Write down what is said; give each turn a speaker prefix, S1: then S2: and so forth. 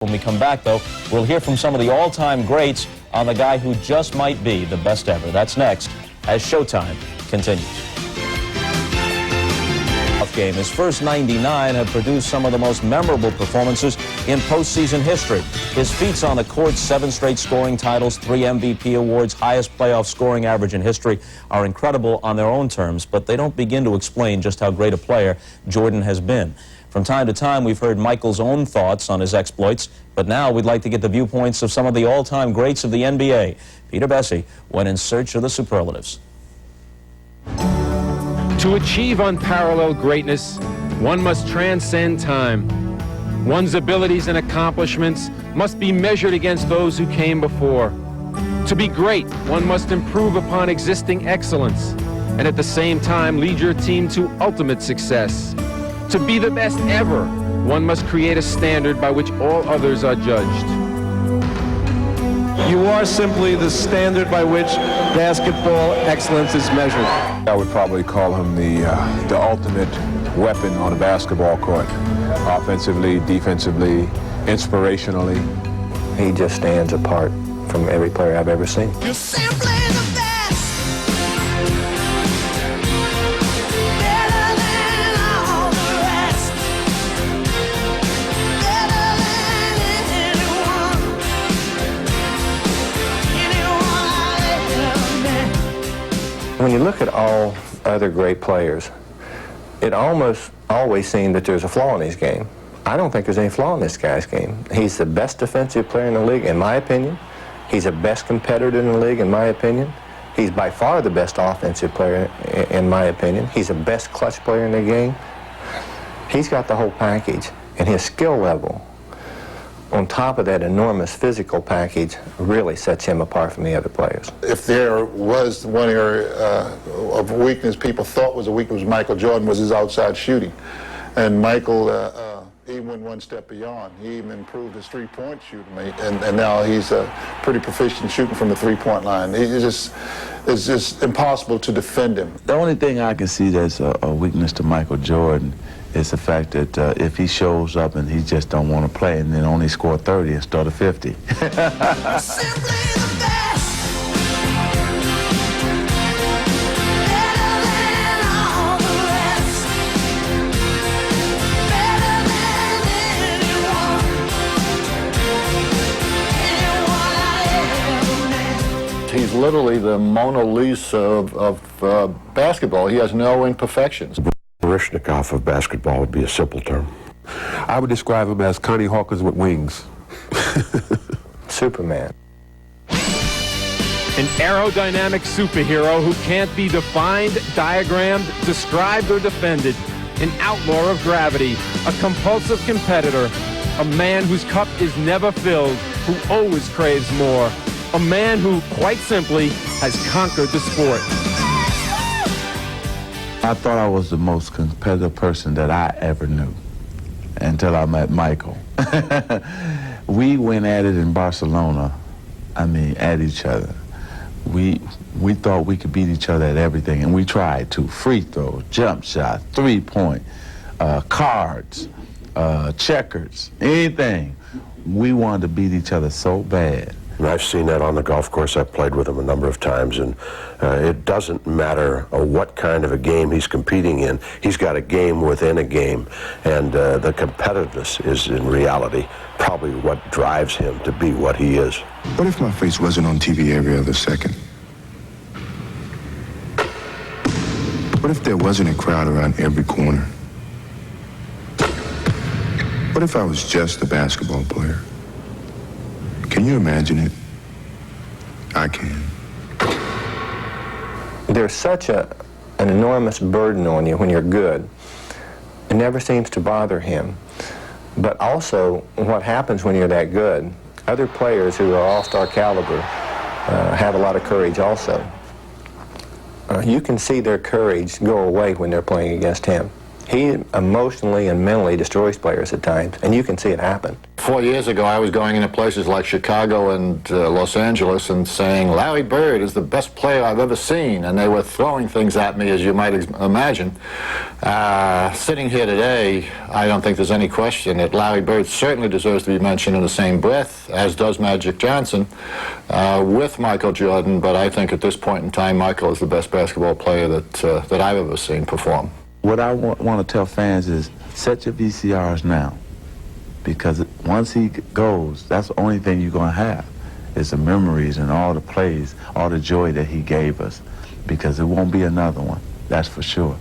S1: When we come back, though, we'll hear from some of the all-time greats on the guy who just might be the best ever. That's next as Showtime continues. Game. His first 99 have produced some of the most memorable performances in postseason history. His feats on the court, 7 straight scoring titles, 3 MVP awards, highest playoff scoring average in history, are incredible on their own terms, but they don't begin to explain just how great a player Jordan has been. From time to time, we've heard Michael's own thoughts on his exploits, but now we'd like to get the viewpoints of some of the all-time greats of the NBA. Peter Bessie went in search of the superlatives.
S2: To achieve unparalleled greatness, one must transcend time. One's abilities and accomplishments must be measured against those who came before. To be great, one must improve upon existing excellence, and at the same time lead your team to ultimate success. To be the best ever, one must create a standard by which all others are judged.
S3: You are simply the standard by which basketball excellence is measured.
S4: I would probably call him the ultimate weapon on a basketball court. Offensively, defensively, inspirationally.
S5: He just stands apart from every player I've ever seen.
S6: You're simply the best. Better than all the rest. Better than anyone.
S5: When you look at all other great players, it almost always seems that there's a flaw in his game. I don't think there's any flaw in this guy's game. He's the best defensive player in the league, in my opinion. He's the best competitor in the league, in my opinion. He's by far the best offensive player, in my opinion. He's the best clutch player in the game. He's got the whole package, and his skill level, on top of that enormous physical package, really sets him apart from the other players.
S7: If there was one area of weakness people thought was a weakness with Michael Jordan was his outside shooting. And Michael even went one step beyond. He even improved his three-point shooting, and now he's pretty proficient shooting from the three-point line. It's just impossible to defend him.
S8: The only thing I can see that's a weakness to Michael Jordan is the fact that if he shows up and he just don't want to play and then only score 30 instead of 50.
S6: Simply the best. Better than all the rest. Better than anyone. Anyone I ever met.
S7: He's literally the Mona Lisa of basketball. He has no imperfections.
S9: Baryshnikov of basketball would be a simple term.
S4: I would describe him as Connie Hawkins with wings.
S5: Superman.
S2: An aerodynamic superhero who can't be defined, diagrammed, described, or defended. An outlaw of gravity, a compulsive competitor, a man whose cup is never filled, who always craves more. A man who, quite simply, has conquered the sport.
S8: I thought I was the most competitive person that I ever knew until I met Michael. We went at it in Barcelona, at each other. We thought we could beat each other at everything, and we tried to. Free throw, jump shot, three-point, cards, checkers, anything. We wanted to beat each other so bad.
S9: And I've seen that on the golf course. I've played with him a number of times, and it doesn't matter what kind of a game he's competing in. He's got a game within a game, and the competitiveness is, in reality, probably what drives him to be what he is.
S10: What if my face wasn't on TV every other second? What if there wasn't a crowd around every corner? What if I was just a basketball player? Can you imagine it? I can.
S5: There's such an enormous burden on you when you're good. It never seems to bother him. But also, what happens when you're that good, other players who are all-star caliber have a lot of courage also. You can see their courage go away when they're playing against him. He emotionally and mentally destroys players at times, and you can see it happen.
S7: 4 years ago, I was going into places like Chicago and Los Angeles and saying, Larry Bird is the best player I've ever seen, and they were throwing things at me, as you might imagine. Sitting here today, I don't think there's any question that Larry Bird certainly deserves to be mentioned in the same breath, as does Magic Johnson, with Michael Jordan, but I think at this point in time, Michael is the best basketball player that I've ever seen perform.
S8: What I want to tell fans is set your VCRs now, because once he goes, that's the only thing you're going to have is the memories and all the plays, all the joy that he gave us, because it won't be another one, that's for sure.